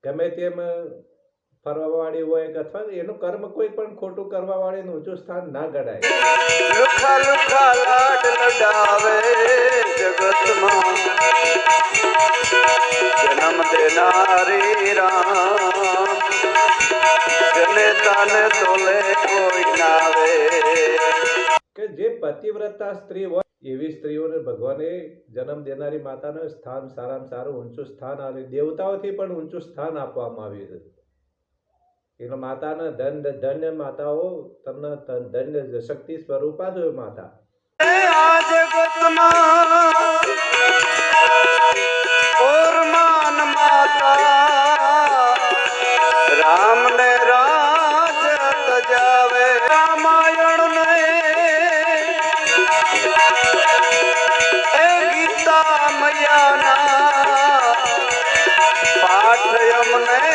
ગમે તેમ ફરવાવાળી હોય કે અથવા એનું કર્મ કોઈ પણ ખોટું કરવાવાળીનું ઊંચું સ્થાન ના ગણાય. લુખા લુખા લાડ લડાવે જગતમાં જન્મ દેનારી રામ જને તાને તોલે કોઈ નાવે. કે જે પતિવ્રતા સ્ત્રી હોય એવી સ્ત્રીઓને ભગવાને જન્મ દેનારી માતાને સ્થાન સારામાં સારું ઊંચું સ્થાન આપ્યું. દેવતાઓથી પણ ઊંચું સ્થાન આપવામાં આવ્યું છે. એટલે માતાને ધન્ય માતાઓ તમને ધન્ય શક્તિ સ્વરૂપા જ હોય માતા. આ જગતમાં ઓરમાન માતા રામ ને રાજ તજાવે. રામાયણ ને ગીતા મૈયાના પાઠ અમને